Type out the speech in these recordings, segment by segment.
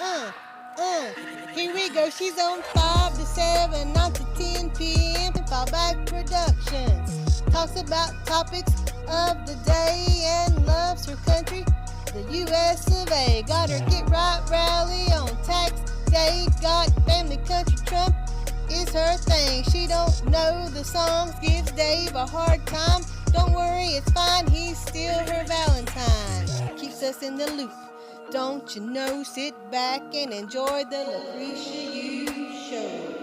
Uh, uh, Here we go. She's on 5 to 7, 9 to 10 p.m. Fallback Productions. Talks about topics of the day and loves her country, the U.S. of A. Got her Get Right rally on tax day. Got family country Trump is her thing. She don't know the songs, gives Dave a hard time. Don't worry, it's fine, he's still her Valentine. Keeps us in the loop. Don't you know? Sit back and enjoy the Lucretia Hughes Show.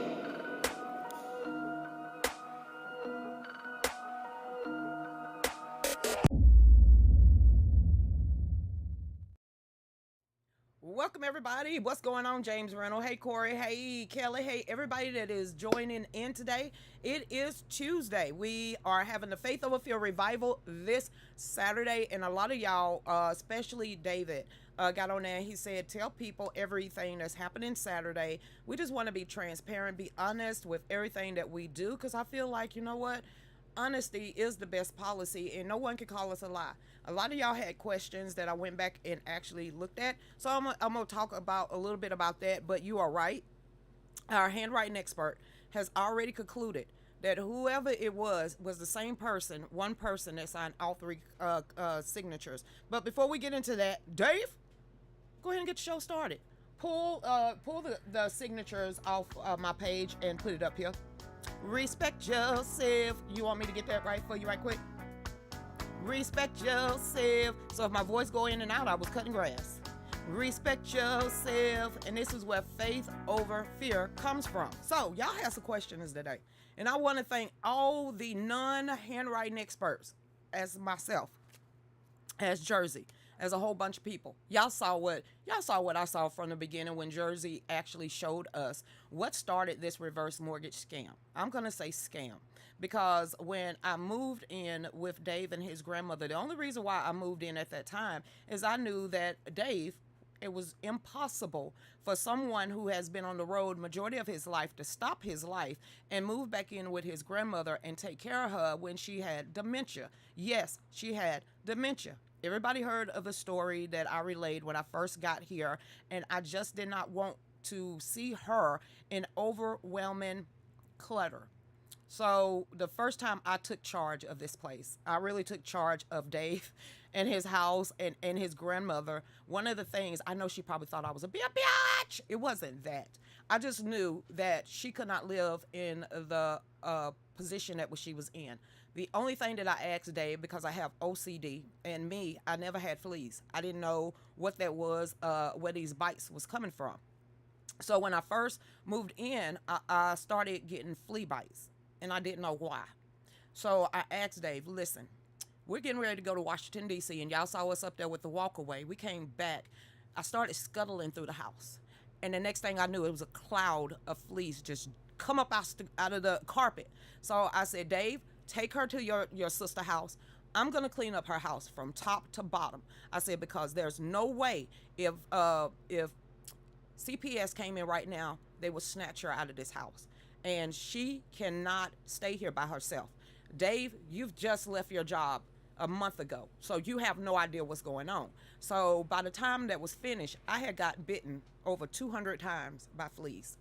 Welcome, everybody. What's going on? James Reynolds. Hey, Corey. Hey, Kelly. Hey, everybody that is joining in today. It is Tuesday. We are having the Faith Over Fear revival this Saturday, and a lot of y'all, especially David, got on there and he said, tell people everything that's happening Saturday. We just want to be transparent, be honest with everything that we do, because I feel like, you know what? Honesty is the best policy, and no one can call us a lie. A lot of y'all had questions that I went back and actually looked at, so I'm gonna talk about a little bit about that. But you are right. Our handwriting expert has already concluded that whoever it was the same person, one person that signed all three signatures. But before we get into that, Dave, go ahead and get the show started. Pull the signatures off my page and put it up here. Respect yourself. You want me to get that right for you right quick? Respect yourself. So if my voice go in and out, I was cutting grass. Respect yourself. And this is where faith over fear comes from. So y'all have some questions today. And I want to thank all the non-handwriting experts, as myself, as Jersey, as a whole bunch of people. Y'all saw what I saw from the beginning when Jersey actually showed us what started this reverse mortgage scam. I'm going to say scam because when I moved in with Dave and his grandmother, the only reason why I moved in at that time is I knew that Dave It was impossible for someone who has been on the road majority of his life to stop his life and move back in with his grandmother and take care of her when she had dementia. Yes, she had dementia. Everybody heard of the story that I relayed when I first got here, and I just did not want to see her in overwhelming clutter. So the first time I took charge of this place, I really took charge of Dave and his house and his grandmother. One of the things, I know she probably thought I was a bitch. It wasn't that. I just knew that she could not live in the position that she was in. The only thing that I asked Dave, because I have OCD, and me, I never had fleas. I didn't know what that was, where these bites was coming from. So when I first moved in, I started getting flea bites, and I didn't know why. So I asked Dave, listen, we're getting ready to go to Washington, D.C., and y'all saw us up there with the walkaway. We came back. I started scuttling through the house. And the next thing I knew, it was a cloud of fleas just come up out of the carpet. So I said, Dave, take her to your sister's house. I'm going to clean up her house from top to bottom. I said, because there's no way if CPS came in right now, they would snatch her out of this house. And she cannot stay here by herself. Dave, you've just left your job a month ago, so you have no idea what's going on. So by the time that was finished, I had got bitten over 200 times by fleas.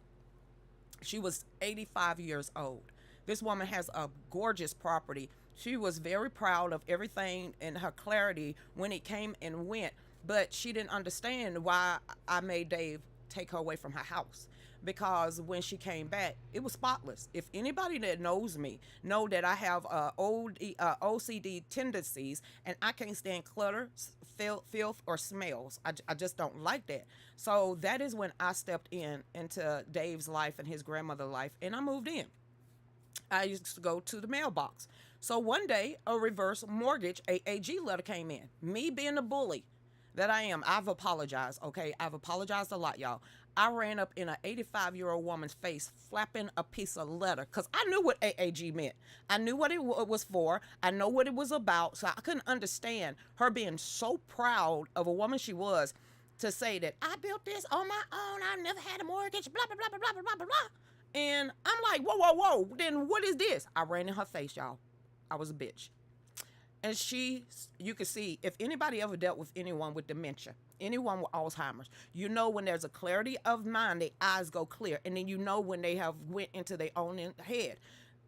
She was 85 years old. This woman has a gorgeous property. She was very proud of everything and her clarity when it came and went, but she didn't understand why I made Dave take her away from her house, because when she came back, it was spotless. If anybody that knows me know that I have OCD tendencies, and I can't stand clutter, filth, or smells. I just don't like that. So that is when I stepped into Dave's life and his grandmother's life, and I moved in. I used to go to the mailbox. So one day, a reverse mortgage AAG letter came in. Me being a bully that I am, I've apologized, okay? I've apologized a lot, y'all. I ran up in an 85-year-old woman's face flapping a piece of letter because I knew what AAG meant. I knew what it was for. I know what it was about. So I couldn't understand her being so proud of a woman she was to say that I built this on my own. I never had a mortgage, blah, blah, blah, blah, blah, blah, blah, blah. And I'm like, whoa, whoa, whoa. Then what is this? I ran in her face, y'all. I was a bitch. And you can see, if anybody ever dealt with anyone with dementia, anyone with Alzheimer's, you know when there's a clarity of mind, their eyes go clear. And then you know when they have went into their own head.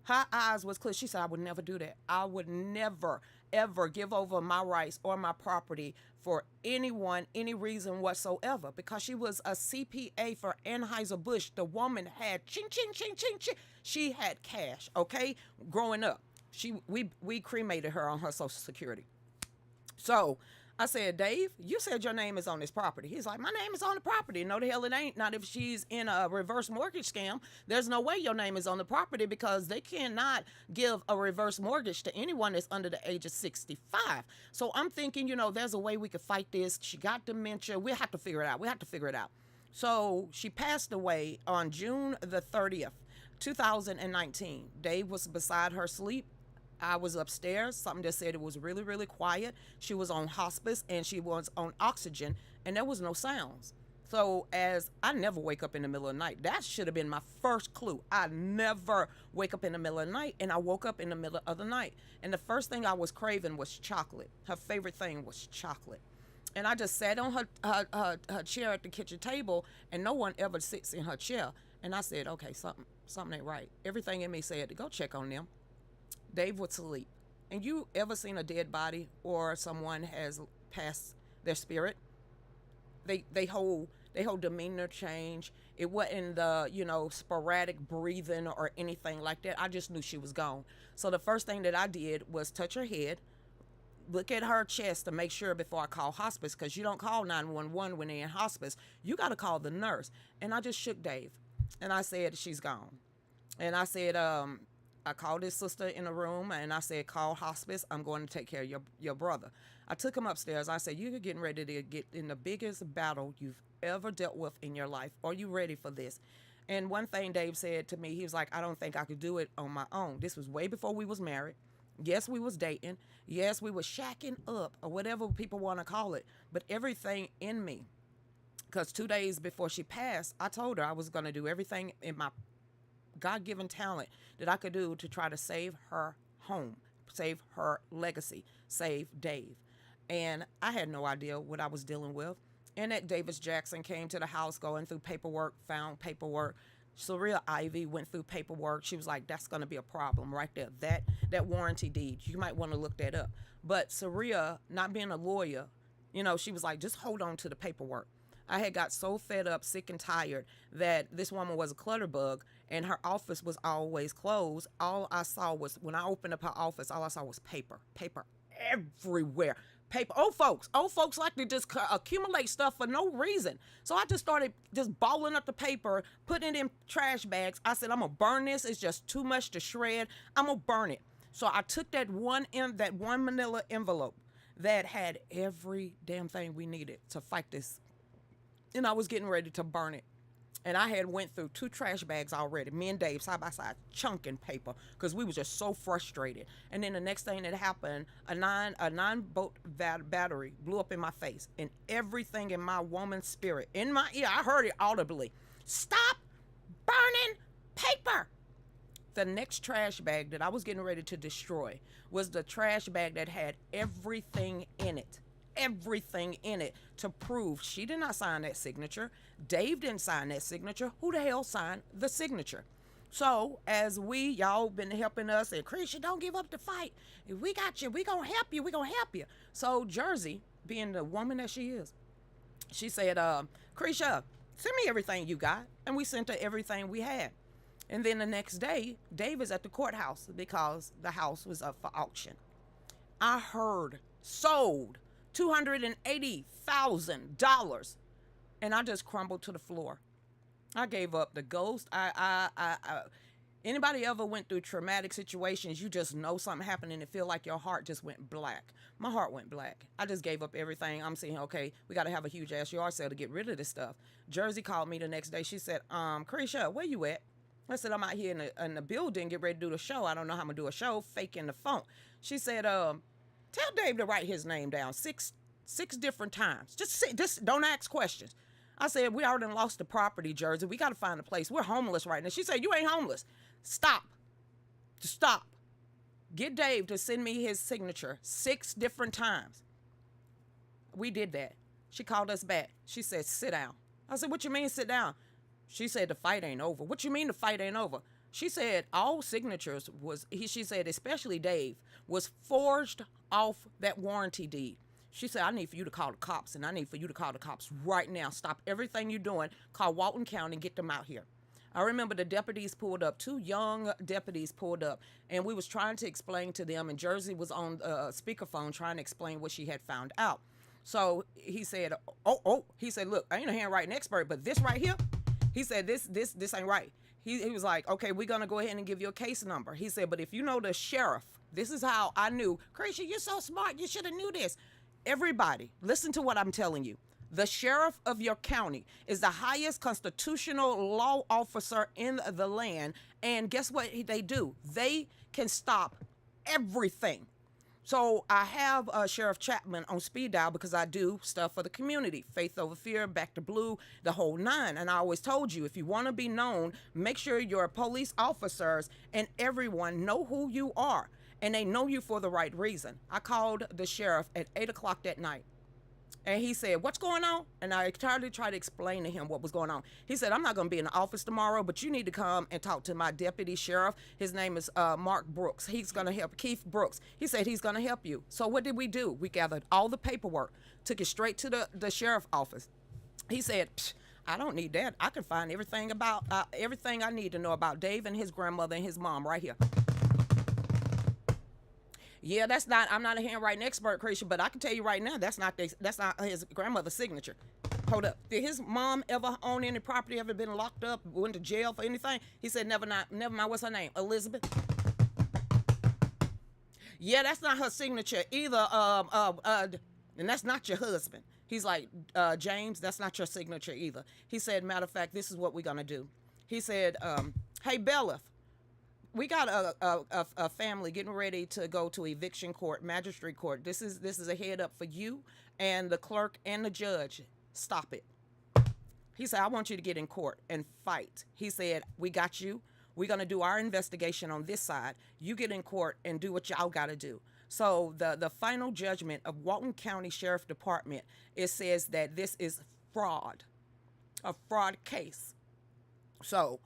Her eyes was clear. She said, I would never do that. I would never, ever give over my rights or my property for anyone, any reason whatsoever. Because she was a CPA for Anheuser-Busch. The woman had ching, ching, ching, ching, ching. She had cash, okay, growing up. We cremated her on her Social Security. So I said, Dave, you said your name is on this property. He's like, my name is on the property. No, the hell it ain't. Not if she's in a reverse mortgage scam. There's no way your name is on the property, because they cannot give a reverse mortgage to anyone that's under the age of 65. So I'm thinking, there's a way we could fight this. She got dementia. We'll have to figure it out. So she passed away on June the 30th, 2019. Dave was beside her asleep. I was upstairs. Something that said it was really, really quiet. She was on hospice and she was on oxygen, and there was no sounds. So as I never wake up in the middle of the night, that should have been my first clue. I never wake up in the middle of the night, and I woke up in the middle of the night. And the first thing I was craving was chocolate. Her favorite thing was chocolate. And I just sat on her chair at the kitchen table, and no one ever sits in her chair. And I said, okay, something ain't right. Everything in me said to go check on them. Dave would sleep. And you ever seen a dead body or someone has passed their spirit? They whole demeanor change. It wasn't the sporadic breathing or anything like that. I just knew she was gone. So the first thing that I did was touch her head, look at her chest to make sure before I call hospice, because you don't call 911 when they're in hospice. You got to call the nurse. And I just shook Dave, and I said, she's gone. And I said, I called his sister in the room, and I said, call hospice. I'm going to take care of your brother. I took him upstairs. I said, you're getting ready to get in the biggest battle you've ever dealt with in your life. Are you ready for this? And one thing Dave said to me, he was like, I don't think I could do it on my own. This was way before we was married. Yes, we was dating. Yes, we was shacking up, or whatever people want to call it. But everything in me Because 2 days before she passed, I told her I was going to do everything in my God given talent that I could do to try to save her home, save her legacy, save Dave. And I had no idea what I was dealing with. And that Davis Jackson came to the house going through paperwork, found paperwork. Saria Ivy went through paperwork. She was like, that's going to be a problem right there. That warranty deed, you might want to look that up. But Saria, not being a lawyer, she was like, just hold on to the paperwork. I had got so fed up, sick and tired that this woman was a clutter bug and her office was always closed. All I saw was, when I opened up her office, all I saw was paper everywhere. Paper. Old folks like to just accumulate stuff for no reason. So I just started just balling up the paper, putting it in trash bags. I said, I'm gonna burn this. It's just too much to shred. I'm gonna burn it. So I took that one manila envelope that had every damn thing we needed to fight this, and I was getting ready to burn it. And I had went through 2 trash bags already, me and Dave side by side, chunking paper, because we was just so frustrated. And then the next thing that happened, a 9-volt battery blew up in my face, and everything in my woman's spirit, in my ear, I heard it audibly: stop burning paper. The next trash bag that I was getting ready to destroy was the trash bag that had everything in it. Everything in it to prove she did not sign that signature. Dave didn't sign that signature. Who the hell signed the signature? So as y'all been helping us, and Christian, don't give up the fight. If we got you, we gonna help you. We gonna help you. So Jersey, being the woman that she is, she said, Krisha, send me everything you got. And we sent her everything we had. And then the next day, Dave is at the courthouse because the house was up for auction. I heard sold $280,000, and I just crumbled to the floor. I gave up the ghost. Anybody ever went through traumatic situations? You just know something happened and it feel like your heart just went black. My heart went black. I just gave up everything. I'm saying, okay, we got to have a huge ass yard sale to get rid of this stuff. Jersey called me the next day. She said, Krisha, where you at? I said, I'm out here in the building, get ready to do the show. I don't know how I'm gonna do a show, faking the phone. She said, tell Dave to write his name down six different times. Just don't ask questions. I said, we already lost the property, Jersey. We got to find a place. We're homeless right now. She said, you ain't homeless. Stop. Get Dave to send me his signature 6 different times. We did that. She called us back. She said, sit down. I said, what you mean sit down? She said, the fight ain't over. What you mean the fight ain't over? She said all signatures she said, especially Dave, was forged off that warranty deed. She said, I need for you to call the cops, and I need for you to call the cops right now. Stop everything you're doing. Call Walton County and get them out here. I remember the deputies pulled up, 2 young deputies pulled up, and we was trying to explain to them, and Jersey was on speakerphone trying to explain what she had found out. So he said, he said, look, I ain't a handwriting expert, but this right here, he said, this ain't right. He was like, okay, we're going to go ahead and give you a case number. He said, but if you know the sheriff, this is how I knew. Krisha, you're so smart. You should have knew this. Everybody, listen to what I'm telling you. The sheriff of your county is the highest constitutional law officer in the land. And guess what they do? They can stop everything. So I have Sheriff Chapman on speed dial because I do stuff for the community. Faith Over Fear, Back to Blue, the whole 9. And I always told you, if you want to be known, make sure your police officers and everyone know who you are. And they know you for the right reason. I called the sheriff at 8 o'clock that night. And he said, what's going on? And I tried to explain to him what was going on. He said, I'm not going to be in the office tomorrow, but you need to come and talk to my deputy sheriff. His name is Mark Brooks. He's going to help, Keith Brooks. He said he's going to help you. So what did we do? We gathered all the paperwork, took it straight to the sheriff office. He said, I don't need that. I can find everything I need to know about Dave and his grandmother and his mom right here. Yeah, I'm not a handwriting expert, Christian, but I can tell you right now, that's not his grandmother's signature. Hold up. Did his mom ever own any property, ever been locked up, went to jail for anything? He said, never mind. What's her name? Elizabeth? Yeah, that's not her signature either. And that's not your husband. He's like, James, that's not your signature either. He said, matter of fact, this is what we're going to do. He said, hey, Bella, we got a family getting ready to go to eviction court, magistrate court. This is a head up for you and the clerk and the judge. Stop it. He said, I want you to get in court and fight. He said, we got you. We're going to do our investigation on this side. You get in court and do what y'all got to do. So the final judgment of Walton County Sheriff Department, it says that this is fraud, a fraud case. So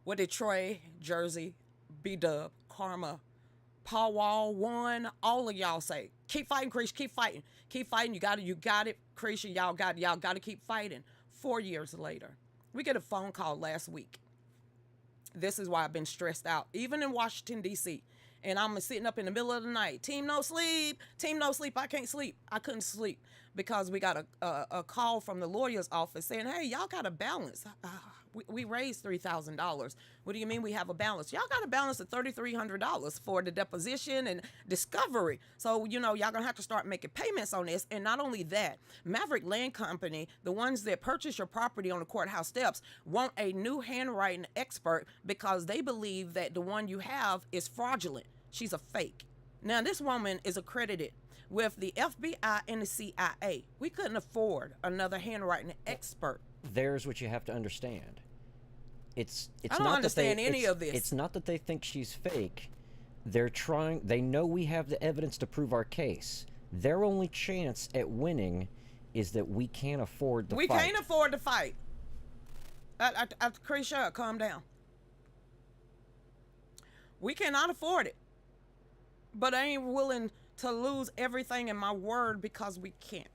what did Troy, Jersey, B-Dub, Karma, Paul Wall, One, all of y'all say? Keep fighting, Creasha, keep fighting. Keep fighting. You got it, Creasha, y'all got to keep fighting. 4 years later, we get a phone call last week. This is why I've been stressed out, even in Washington, D.C. And I'm sitting up in the middle of the night. Team no sleep. Team no sleep. I can't sleep. I couldn't sleep because we got a call from the lawyer's office saying, hey, y'all got a balance. We raised $3,000. What do you mean we have a balance? Y'all got a balance of $3,300 for the deposition and discovery. So, y'all going to have to start making payments on this. And not only that, Maverick Land Company, the ones that purchase your property on the courthouse steps, want a new handwriting expert because they believe that the one you have is fraudulent. She's a fake. Now, this woman is accredited with the FBI and the CIA. We couldn't afford another handwriting expert. There's what you have to understand. It's I don't not understand that they, any it's, of this. It's not that they think she's fake. They know we have the evidence to prove our case. Their only chance at winning is that we can't afford to fight. We can't afford to fight. Creasha, calm down. We cannot afford it. But I ain't willing to lose everything in my word because we can't.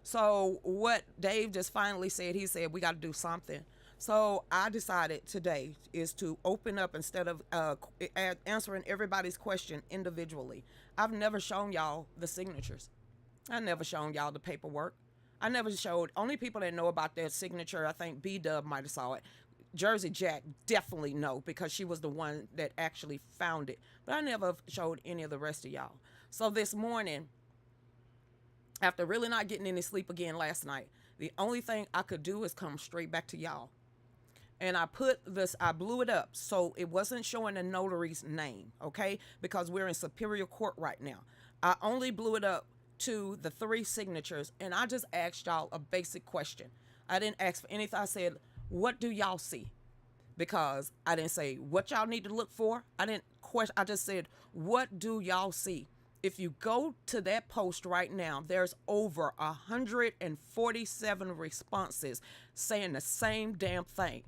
So what Dave just finally said, he said, we got to do something. So I decided today is to open up instead of answering everybody's question individually. I've never shown y'all the signatures. I never shown y'all the paperwork. I never showed, only people that know about their signature, I think B-Dub might have saw it. Jersey Jack definitely know because she was the one that actually found it. But I never showed any of the rest of y'all. So this morning, after really not getting any sleep again last night, the only thing I could do is come straight back to y'all. And I blew it up so it wasn't showing the notary's name, okay? Because we're in Superior Court right now. I only blew it up to the 3 signatures, and I just asked y'all a basic question. I didn't ask for anything. I said, what do y'all see? Because I didn't say what y'all need to look for. I didn't question. I just said, what do y'all see? If you go to that post right now, there's over 147 responses saying the same damn thing.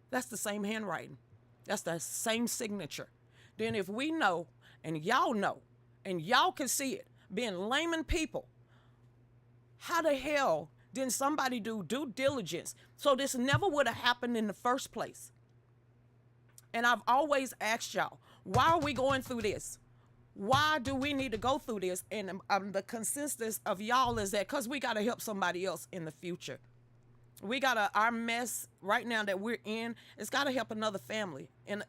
That's the same handwriting. That's the same signature. Then if we know, and y'all can see it, being layman people, how the hell didn't somebody do due diligence so this never would have happened in the first place? And I've always asked y'all, why are we going through this? Why do we need to go through this? And the consensus of y'all is that because we got to help somebody else in the future. Our mess right now that we're in, it's got to help another family in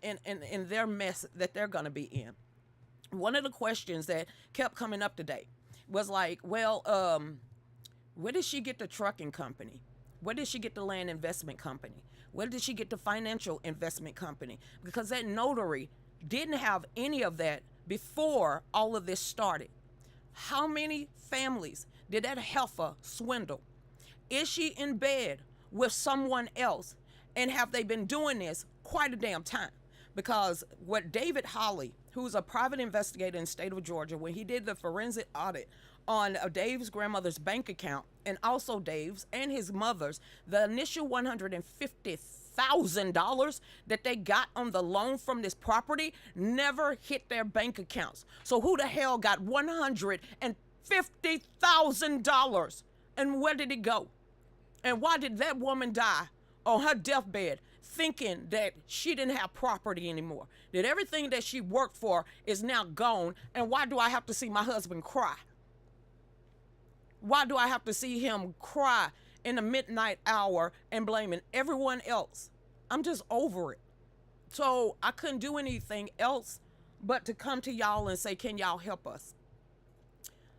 their mess that they're going to be in. One of the questions that kept coming up today was like, well, where did she get the trucking company? Where did she get the land investment company? Where did she get the financial investment company? Because that notary didn't have any of that before all of this started. How many families did that heifer swindle? Is she in bed with someone else? And have they been doing this quite a damn time? Because what David Holly, who's a private investigator in the state of Georgia, when he did the forensic audit on Dave's grandmother's bank account and also Dave's and his mother's, the initial $150,000 that they got on the loan from this never hit their bank accounts. So who the hell got $150,000? And where did it go? And why did that woman die on her deathbed thinking that she didn't have property anymore? That everything that she worked for is now gone? And why do I have to see my husband cry? Why do I have to see him cry in the midnight hour and blaming everyone else? I'm just over it. So I couldn't do anything else but to come to y'all and say, can y'all help us?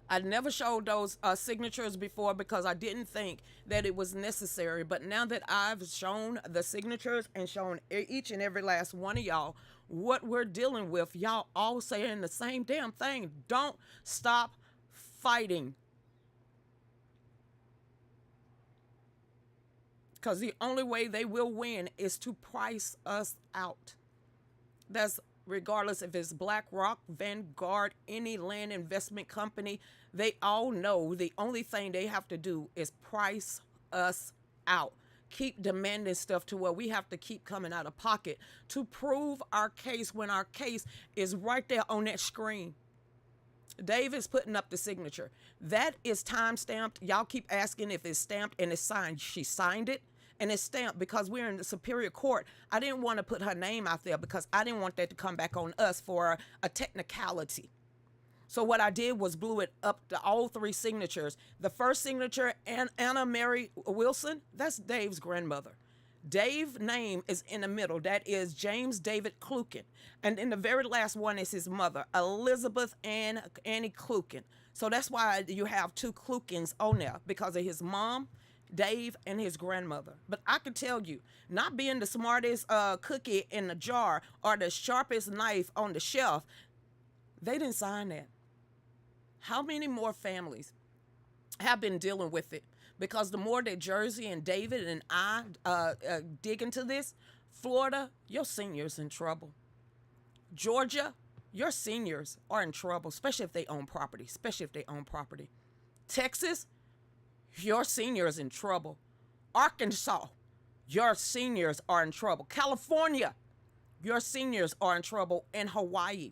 I never showed those signatures before because I didn't think that it was necessary. But now that I've shown the signatures and shown each and every last one of y'all what we're dealing with, y'all all saying the same damn thing. Don't stop fighting. Because the only way they will win is to price us out. That's regardless if it's BlackRock, Vanguard, any land investment company. They all know the only thing they have to do is price us out. Keep demanding stuff to where we have to keep coming out of pocket to prove our case when our case is right there on that screen. Dave is putting up the signature. That is time stamped. Y'all keep asking if it's stamped and it's signed. She signed it and it's stamped because we're in the Superior Court. I didn't want to put her name out there because I didn't want that to come back on us for a technicality. So what I did was blew it up to all three signatures. The first signature, Anna Mary Wilson, that's Dave's grandmother. Dave's name is in the middle. That is David Kluken. And then the very last one is his mother, Elizabeth Annie Kluken. So that's why you have two Klukens on there, because of his mom, Dave, and his grandmother. But I can tell you, not being the smartest cookie in the jar or the sharpest knife on the shelf, they didn't sign that. How many more families have been dealing with it? Because the more that Jersey and David and I dig into this, Florida, your seniors in trouble. Georgia, your seniors are in trouble, especially if they own property, Texas, your seniors in trouble. Arkansas, your seniors are in trouble. California, your seniors are in trouble. And Hawaii.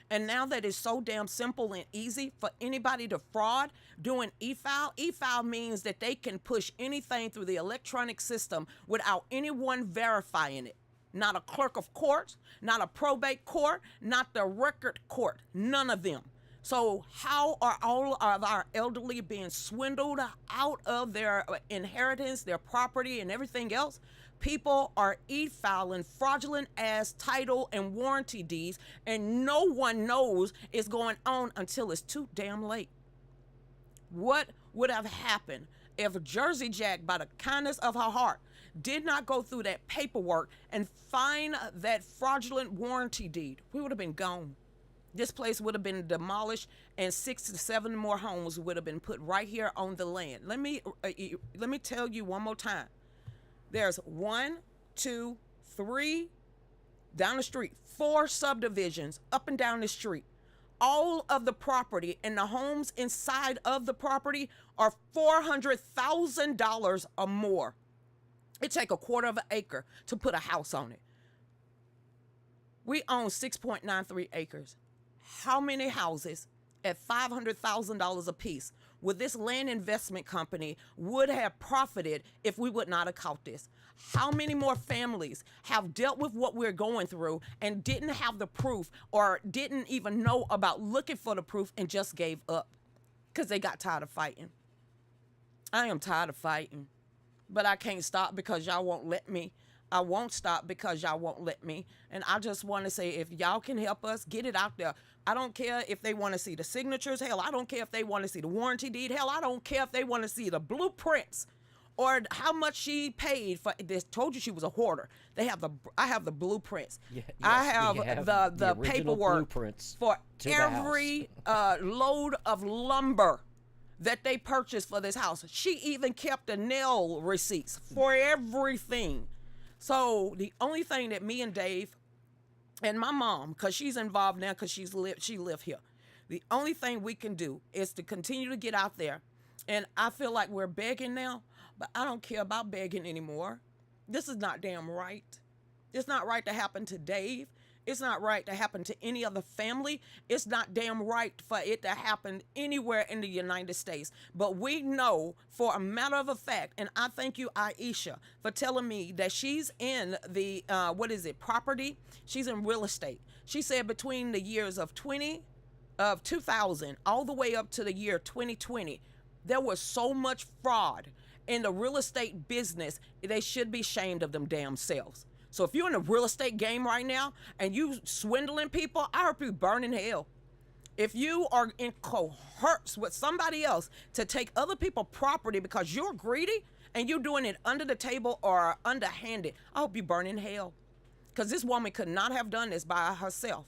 And now that it's so damn simple and easy for anybody to fraud doing e-file means that they can push anything through the electronic system without anyone verifying it. Not a clerk of court, not a probate court, not the record court, none of them. So how are all of our elderly being swindled out of their inheritance, their property, and everything else? People are e-filing fraudulent ass title and warranty deeds, and no one knows it's going on until it's too damn late. What would have happened if Jersey Jack, by the kindness of her heart, did not go through that paperwork and find that fraudulent warranty deed? We would have been gone. This place would have been demolished, and 6 to 7 more homes would have been put right here on the land. Let me tell you one more time. There's 1, 2, 3 down the street, 4 subdivisions up and down the street. All of the property and the homes inside of the property are $400,000 or more. It take a quarter of an acre to put a house on it. We own 6.93 acres. How many houses at $500,000 a piece would this land investment company would have profited if we would not have caught this? How many more families have dealt with what we're going through and didn't have the proof or didn't even know about looking for the proof and just gave up because they got tired of fighting? I am tired of fighting, but I can't stop because y'all won't let me. I won't stop because y'all won't let me. And I just want to say, if y'all can help us, get it out there. I don't care if they want to see the signatures. Hell, I don't care if they want to see the warranty deed. Hell, I don't care if they want to see the blueprints or how much she paid for this. Told you she was a hoarder. I have the blueprints. Yes, I have the original paperwork blueprints for to the every load of lumber that they purchased for this house. She even kept the nail receipts for everything. So the only thing that me and Dave and my mom, because she's involved now because she lived here, the only thing we can do is to continue to get out there. And I feel like we're begging now, but I don't care about begging anymore. This is not damn right. It's not right to happen to Dave. It's not right to happen to any other family. It's not damn right for it to happen anywhere in the United States. But we know for a matter of a fact, and I thank you, Aisha, for telling me that she's in the, property. She's in real estate. She said between the years of 2000 all the way up to the year 2020, there was so much fraud in the real estate business, they should be ashamed of them damn selves. So if you're in the real estate game right now and you swindling people, I hope you burn in hell. If you are in cohorts with somebody else to take other people's property because you're greedy and you're doing it under the table or underhanded, I hope you burn in hell. Because this woman could not have done this by herself.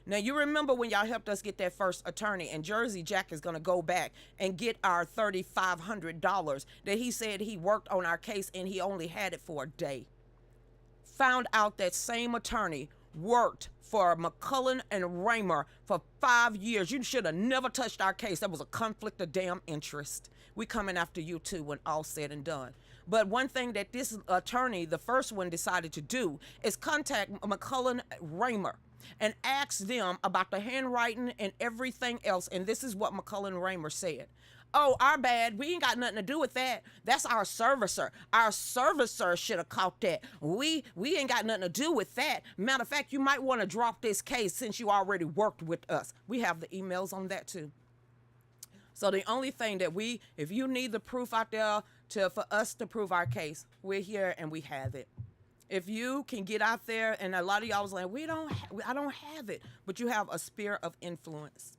Now, you remember when y'all helped us get that first attorney, and Jersey Jack is going to go back and get our $3,500 that he said he worked on our case and he only had it for a day. Found out that same attorney worked for McCullen and Raymer for 5 years. You should have never touched our case. That was a conflict of damn interest. We coming after you too when all said and done. But one thing that this attorney, the first one, decided to do is contact McCullen Raymer and ask them about the handwriting and everything else. And this is what McCullen Raymer said. Oh, our bad. We ain't got nothing to do with that. That's our servicer. Our servicer should have caught that. We ain't got nothing to do with that. Matter of fact, you might want to drop this case since you already worked with us. We have the emails on that too. So the only thing that if you need the proof out there for us to prove our case, we're here and we have it. If you can get out there, and a lot of y'all was like, I don't have it, but you have a sphere of influence.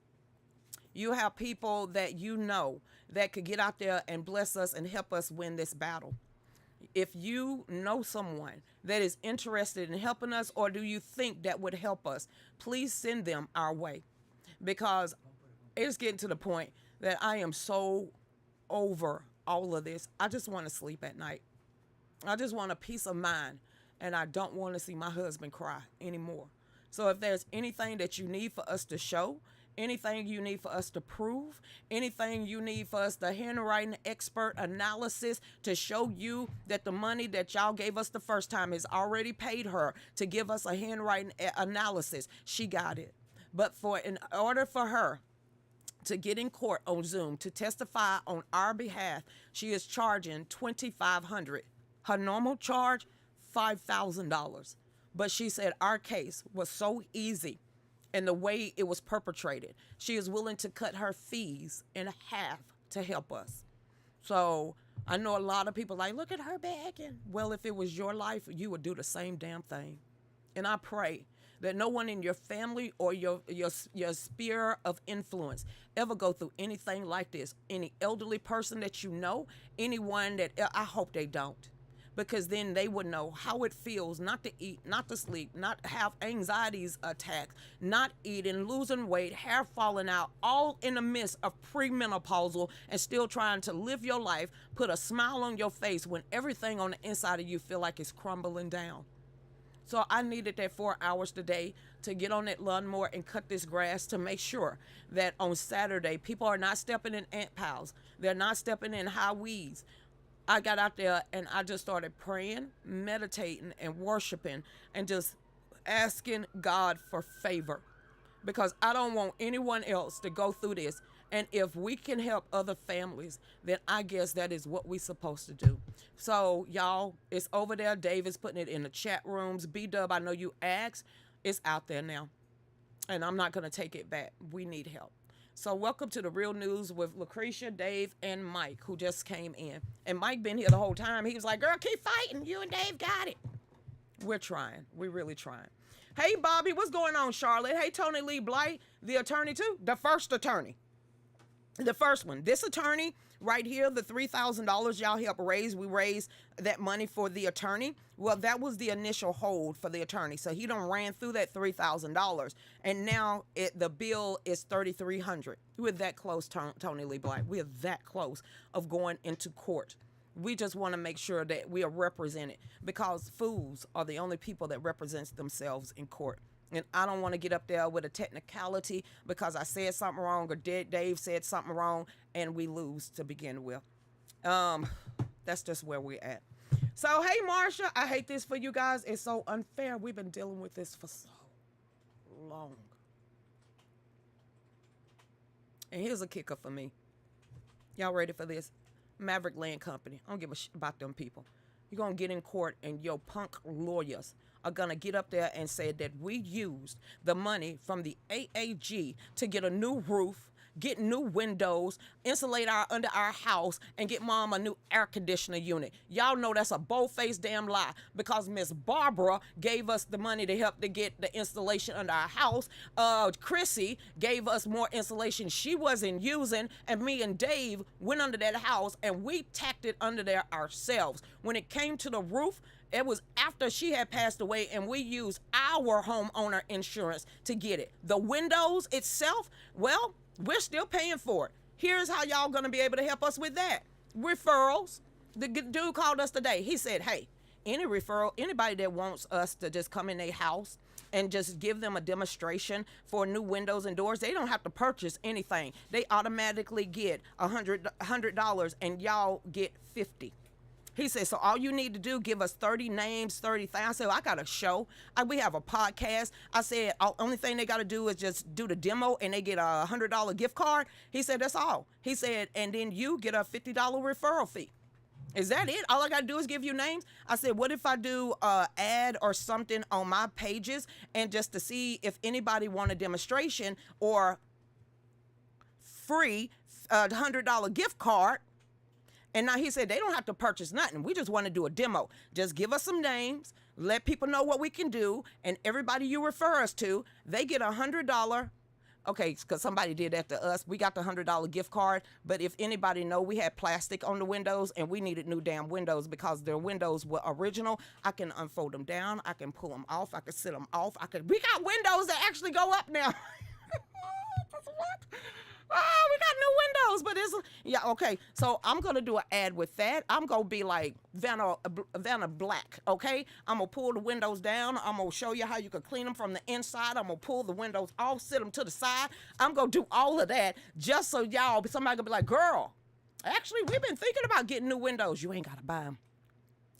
You have people that you know that could get out there and bless us and help us win this battle. If you know someone that is interested in helping us, or do you think that would help us, please send them our way, because it's getting to the point that I am so over all of this. I just want to sleep at night. I just want a peace of mind, and I don't want to see my husband cry anymore. So if there's anything that you need for us to show, anything you need for us to prove, anything you need for us, the handwriting expert analysis to show you that the money that y'all gave us the first time has already paid her to give us a handwriting analysis, she got it. But in order for her to get in court on Zoom to testify on our behalf, she is charging $2,500. Her normal charge, $5,000. But she said our case was so easy and the way it was perpetrated, she is willing to cut her fees in half to help us. So I know a lot of people like, look at her begging. Well, if it was your life, you would do the same damn thing. And I pray that no one in your family or your sphere of influence ever go through anything like this. Any elderly person that you know, anyone that, I hope they don't. Because then they would know how it feels not to eat, not to sleep, not have anxieties attacks, not eating, losing weight, hair falling out, all in the midst of premenopausal and still trying to live your life, put a smile on your face when everything on the inside of you feel like it's crumbling down. So I needed that 4 hours today to get on that lawnmower and cut this grass to make sure that on Saturday, people are not stepping in ant piles. They're not stepping in high weeds. I got out there and I just started praying, meditating, and worshiping, and just asking God for favor, because I don't want anyone else to go through this. And if we can help other families, then I guess that is what we're supposed to do. So y'all, it's over there. Dave is putting it in the chat rooms. B-Dub, I know you asked. It's out there now. And I'm not going to take it back. We need help. So welcome to the Real News with Lucretia, Dave, and Mike, who just came in. And Mike been here the whole time. He was like, girl, keep fighting. You and Dave got it. We're trying. We're really trying. Hey, Bobby, what's going on, Charlotte? Hey, Tony Lee Blight, the attorney too. The first attorney. The first one. This attorney right here, the $3,000 y'all helped raise, we raised that money for the attorney. Well, that was the initial hold for the attorney. So he done ran through that $3,000. And now the bill is $3,300. We're that close, Tony Lee Black. We're that close of going into court. We just want to make sure that we are represented, because fools are the only people that represents themselves in court. And I don't want to get up there with a technicality because I said something wrong or Dave said something wrong and we lose to begin with. That's just where we're at. So, hey, Marsha, I hate this for you guys. It's so unfair. We've been dealing with this for so long. And here's a kicker for me. Y'all ready for this? Maverick Land Company. I don't give a shit about them people. You're going to get in court and your punk lawyers are going to get up there and say that we used the money from the AAG to get a new roof, get new windows, insulate under our house, and get mom a new air conditioner unit. Y'all know that's a bold-faced damn lie, because Miss Barbara gave us the money to help to get the installation under our house. Chrissy gave us more insulation she wasn't using, and me and Dave went under that house and we tacked it under there ourselves. When it came to the roof, It was after she had passed away, and we used our homeowner insurance to get it. The windows itself, well, we're still paying for it. Here's how y'all gonna be able to help us with that. Referrals. The dude called us today. He said, hey, anybody that wants us to just come in their house and just give them a demonstration for new windows and doors, they don't have to purchase anything. They automatically get $100 and y'all get 50. He said, so all you need to do, give us 30 names, 30 things. I said, well, I got a show. We have a podcast. I said, only thing they got to do is just do the demo and they get a $100 gift card. He said, that's all. He said, and then you get a $50 referral fee. Is that it? All I got to do is give you names? I said, what if I do an ad or something on my pages and just to see if anybody want a demonstration or free $100 gift card? And now he said, they don't have to purchase nothing. We just want to do a demo. Just give us some names, let people know what we can do, and everybody you refer us to, they get $100. Okay, because somebody did that to us. We got the $100 gift card, but if anybody know, we had plastic on the windows, and we needed new damn windows because their windows were original. I can unfold them down. I can pull them off. I can sit them off. We got windows that actually go up now. What? Oh, we got new windows, but it's, yeah, okay. So I'm going to do an ad with that. I'm going to be like Vanna Black, okay? I'm going to pull the windows down. I'm going to show you how you can clean them from the inside. I'm going to pull the windows off, sit them to the side. I'm going to do all of that just so y'all, somebody going to be like, girl, actually, we've been thinking about getting new windows. You ain't got to buy them.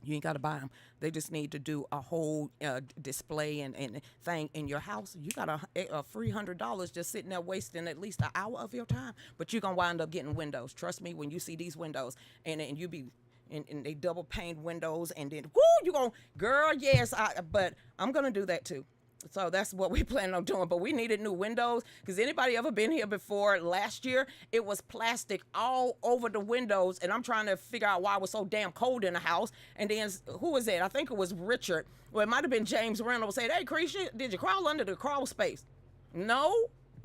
You ain't got to buy them. They just need to do a whole display and thing in your house. You got a free $100 just sitting there wasting at least an hour of your time. But you're going to wind up getting windows. Trust me, when you see these windows and you be, and they double pane windows and then, whoo, you going, girl, yes, but I'm going to do that too. So that's what we plan on doing. But we needed new windows because anybody ever been here before? Last year, it was plastic all over the windows. And I'm trying to figure out why it was so damn cold in the house. And then, who was that? I think it was Richard. Well, it might have been James Reynolds. Said, hey, Lucretia, did you crawl under the crawl space? No.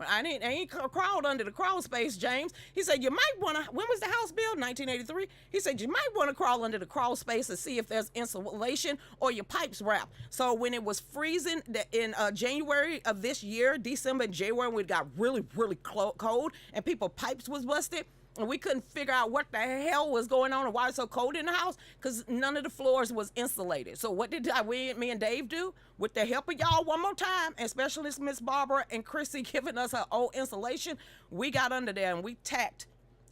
I ain't crawled under the crawl space, James. He said, you might want to, when was the house built? 1983. He said, you might want to crawl under the crawl space to see if there's insulation or your pipes wrapped. So when it was freezing in January of this year, December and January, when it got really, really cold and people's pipes was busted, and we couldn't figure out what the hell was going on and why it's so cold in the house because none of the floors was insulated. So what did me and Dave do? With the help of y'all one more time, and specialist Miss Barbara and Chrissy giving us her old insulation, we got under there and we tacked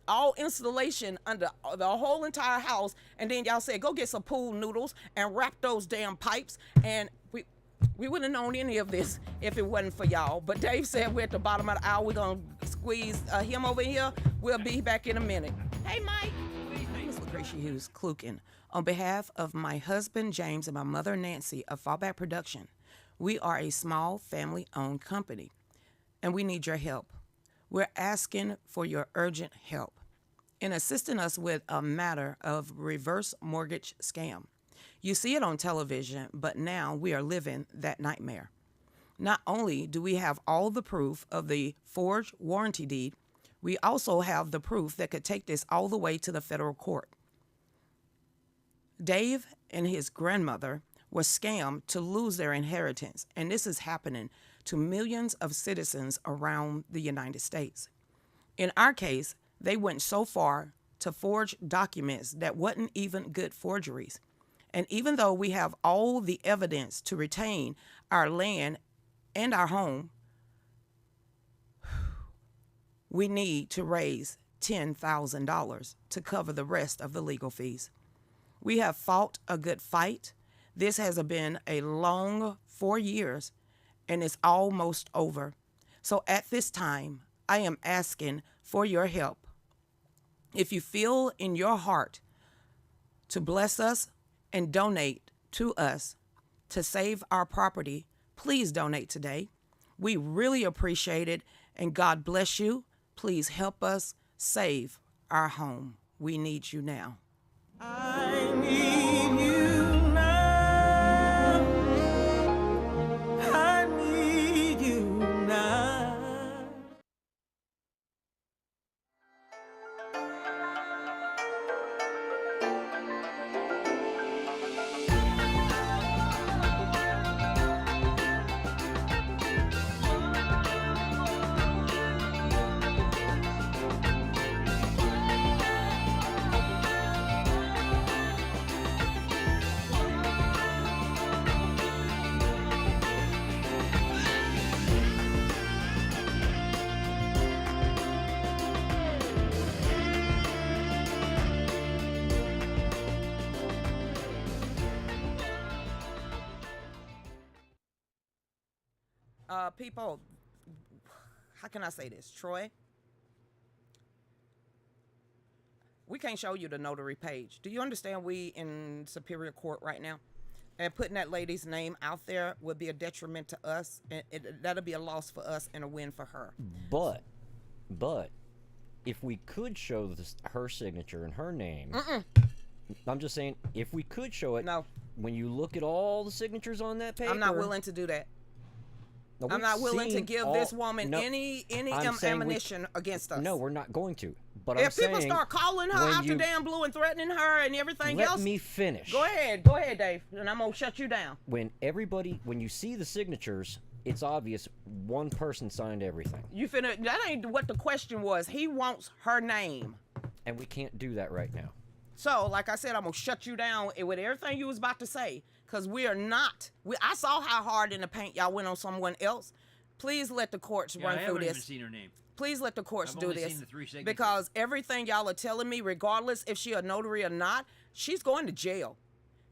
all installation under the whole entire house. And then y'all said, go get some pool noodles and wrap those damn pipes. And we wouldn't have known any of this if it wasn't for y'all. But Dave said we're at the bottom of the hour. We're going to squeeze him over here. We'll be back in a minute. Hey, Mike. Miss Lucretia Hughes, Kluken. On behalf of my husband, James, and my mother, Nancy, of Fallback Production, we are a small family-owned company, and we need your help. We're asking for your urgent help in assisting us with a matter of reverse mortgage scam. You see it on television, but now we are living that nightmare. Not only do we have all the proof of the forged warranty deed, we also have the proof that could take this all the way to the federal court. Dave and his grandmother were scammed to lose their inheritance, and this is happening to millions of citizens around the United States. In our case, they went so far to forge documents that wasn't even good forgeries. And even though we have all the evidence to retain our land and our home, we need to raise $10,000 to cover the rest of the legal fees. We have fought a good fight. This has been a long 4 years, and it's almost over. So at this time, I am asking for your help. If you feel in your heart to bless us and donate to us to save our property, please donate today. We really appreciate it, and God bless you. Please help us save our home. We need you now. I need you now. I need you now. People, how can I say this? Troy, we can't show you the notary page. Do you understand we in Superior Court right now? And putting that lady's name out there would be a detriment to us. And that'll be a loss for us and a win for her. But, if we could show her signature and her name, I'm just saying, if we could show it, No. when you look at all the signatures on that paper, I'm not willing to do that. Now, I'm we've not willing to seen give all- this woman no, any I'm saying ammunition against us. No, we're not going to. But If I'm people saying, start calling her when out the you- damn blue and threatening her and everything let else, me finish. go ahead, Dave, and I'm gonna shut you down. When you see the signatures, it's obvious one person signed everything, You finna. That ain't what the question was. He wants her name. and we can't do that right now. So, like I said, I'm gonna shut you down with everything you was about to say, because we are not. I saw how hard in the paint y'all went on someone else. Please let the courts Yeah, I run through haven't even this. seen her name. Please let the courts I've do only this, seen the 3 signatures. because everything y'all are telling me, regardless if she a notary or not, she's going to jail.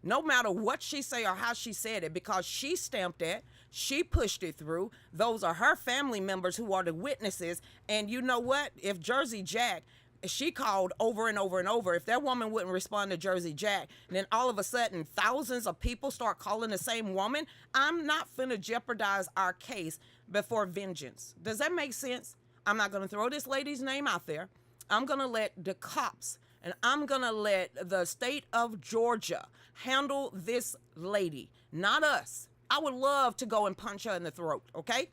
No matter what she say or how she said it, because she stamped it, she pushed it through. Those are her family members who are the witnesses. And you know what? If Jersey Jack, she called over and over and over. If that woman wouldn't respond to Jersey Jack, then all of a sudden thousands of people start calling the same woman. I'm not finna jeopardize our case before vengeance. Does that make sense? I'm not gonna throw this lady's name out there. I'm gonna let the cops and I'm gonna let the state of Georgia handle this lady, not us. I would love to go and punch her in the throat, okay?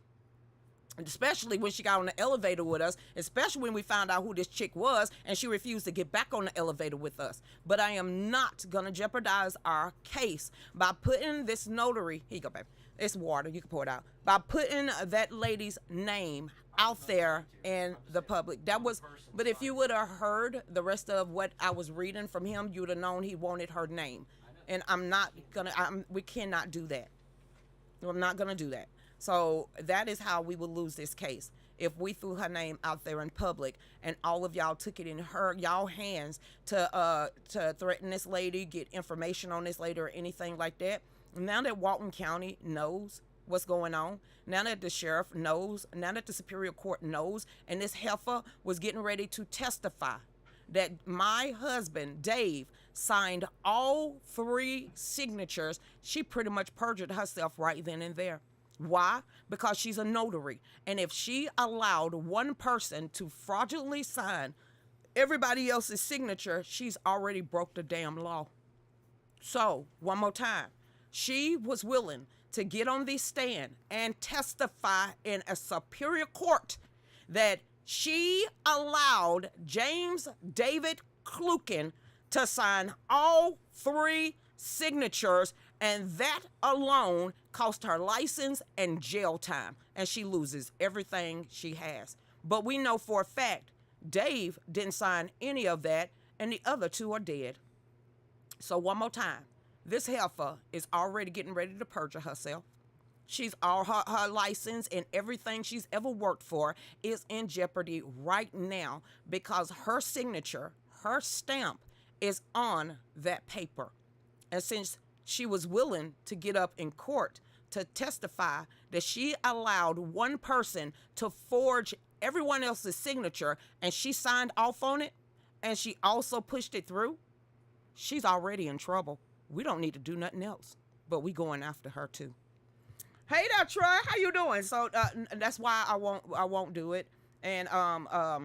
Especially when she got on the elevator with us, especially when we found out who this chick was and she refused to get back on the elevator with us. But I am not going to jeopardize our case by putting this notary, here you go, babe, it's water, you can pour it out, by putting that lady's name out there in the public. But if you would have heard the rest of what I was reading from him, you would have known he wanted her name. And we cannot do that. I'm not going to do that. So that is how we will lose this case. If we threw her name out there in public and all of y'all took it in y'all hands to threaten this lady, get information on this lady or anything like that. Now that Walton County knows what's going on, now that the sheriff knows, now that the Superior Court knows, and this heifer was getting ready to testify that my husband, Dave, signed all 3 signatures, she pretty much perjured herself right then and there. Why? Because she's a notary. And if she allowed one person to fraudulently sign everybody else's signature, she's already broke the damn law. So, one more time. She was willing to get on the stand and testify in a superior court that she allowed James David Kluken to sign all 3 signatures, and that alone cost her license and jail time, and she loses everything she has. But we know for a fact Dave didn't sign any of that, and the other 2 are dead. So one more time, this heifer is already getting ready to perjure herself. She's all her license and everything she's ever worked for is in jeopardy right now because her signature, her stamp is on that paper. And since she was willing to get up in court to testify that she allowed one person to forge everyone else's signature and she signed off on it and she also pushed it through, she's already in trouble. We don't need to do nothing else, but we going after her too. Hey there, Troy, how you doing? So that's why I won't do it. And I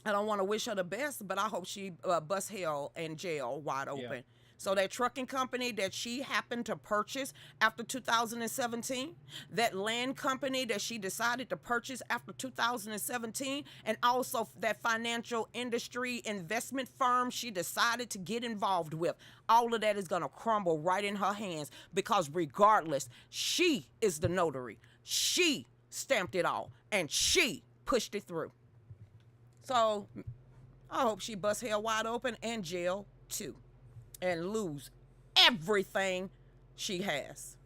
don't want to wish her the best, but I hope she busts hell in jail wide open. Yeah. So that trucking company that she happened to purchase after 2017, that land company that she decided to purchase after 2017, and also that financial industry investment firm she decided to get involved with, all of that is going to crumble right in her hands because regardless, she is the notary. She stamped it all, and she pushed it through. So I hope she busts hell wide open and jail too, and lose everything she has.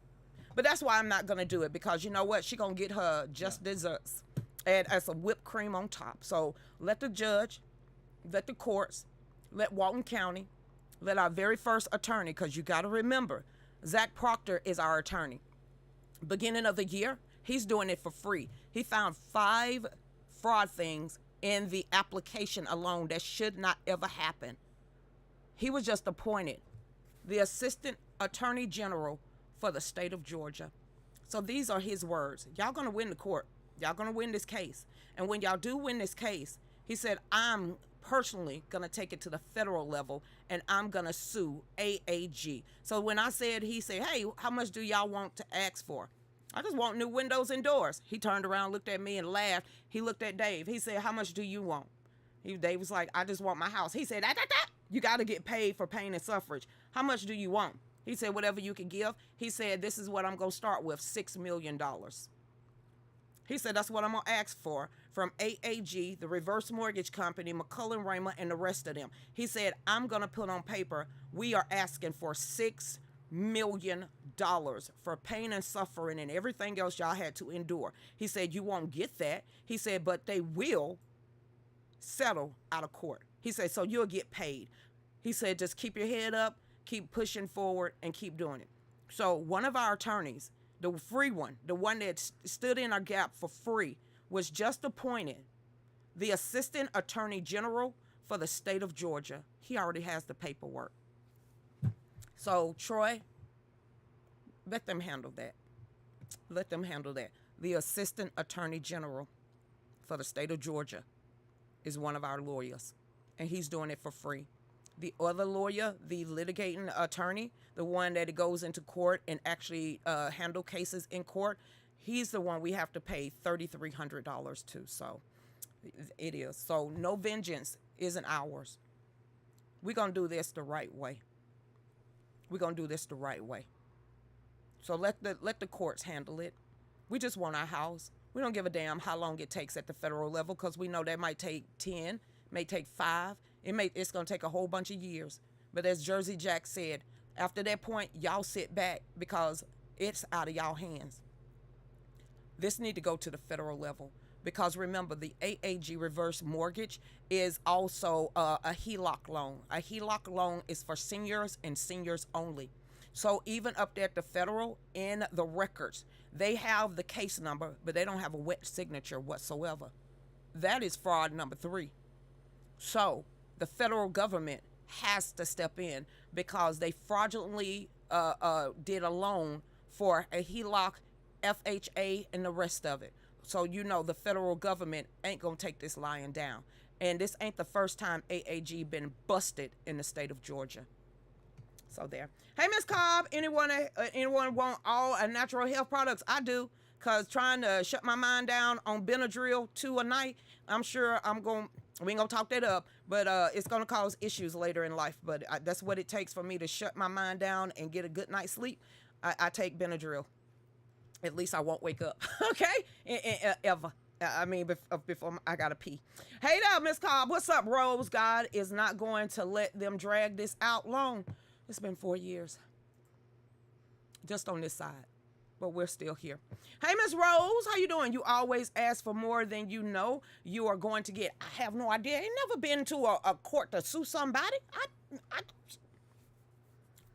But that's why I'm not going to do it, because you know what? She going to get her just desserts and some whipped cream on top. So let the judge, let the courts, let Walton County, let our very first attorney, because you got to remember, Zach Proctor is our attorney. Beginning of the year, He's doing it for free. He found 5 fraud things in the application alone that should not ever happen. He was just appointed the Assistant Attorney General for the state of Georgia. So these are his words. Y'all gonna win the court. Y'all gonna win this case. And when y'all do win this case, he said, I'm personally gonna take it to the federal level and I'm gonna sue AAG. So when I said, he said, hey, how much do y'all want to ask for? I just want new windows and doors. He turned around, looked at me and laughed. He looked at Dave. He said, how much do you want? Dave was like, I just want my house. He said, you got to get paid for pain and suffrage. How much do you want? He said, whatever you can give. He said, this is what I'm going to start with, $6 million. He said, that's what I'm going to ask for from AAG, the reverse mortgage company, McCullen Raymer, and the rest of them. He said, I'm going to put on paper, we are asking for $6 million for pain and suffering and everything else y'all had to endure. He said, you won't get that. He said, but they will settle out of court. He said, so you'll get paid. He said, just keep your head up, keep pushing forward, and keep doing it. So one of our attorneys, the free one, the one that stood in our gap for free, was just appointed the Assistant Attorney General for the state of Georgia. He already has the paperwork. So Troy, let them handle that. Let them handle that. The Assistant Attorney General for the state of Georgia is one of our lawyers, and he's doing it for free. The other lawyer, the litigating attorney, the one that goes into court and actually handle cases in court, he's the one we have to pay $3,300 to. So it is. So no vengeance isn't ours. We're going to do this the right way. We're going to do this the right way. So let the courts handle it. We just want our house. We don't give a damn how long it takes at the federal level, because we know that might take 10, may take 5. It's going to take a whole bunch of years. But as Jersey Jack said, after that point, y'all sit back because it's out of y'all hands. This need to go to the federal level, because remember, the AAG reverse mortgage is also a HELOC loan. A HELOC loan is for seniors and seniors only. So even up there at the federal, in the records, they have the case number, but they don't have a wet signature whatsoever. That is fraud number 3. So the federal government has to step in, because they fraudulently did a loan for a HELOC, FHA, and the rest of it. So you know the federal government ain't gonna take this lying down. And this ain't the first time AAG been busted in the state of Georgia. So there. Hey, Miss Cobb, anyone want all natural health products? I do, because trying to shut my mind down on Benadryl 2 a night, I'm sure we ain't gonna talk that up, but it's gonna cause issues later in life. But that's what it takes for me to shut my mind down and get a good night's sleep. I take Benadryl. At least I won't wake up, okay? Ever. I mean, before I gotta pee. Hey there, Miss Cobb, what's up, Rose? God is not going to let them drag this out long. It's been 4 years, just on this side, but we're still here. Hey, Miss Rose, how you doing? You always ask for more than you know you are going to get. I have no idea. I ain't never been to a court to sue somebody. I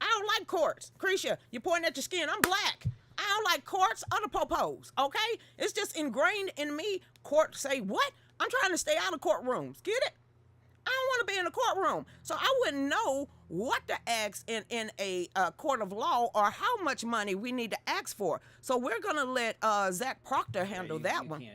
don't like courts. Lucretia, you're pointing at your skin. I'm black. I don't like courts or the popos, okay? It's just ingrained in me. Court say what? I'm trying to stay out of courtrooms. Get it? I don't want to be in a courtroom. So I wouldn't know what to ask in a court of law, or how much money we need to ask for. So we're going to let Zach Proctor handle that one.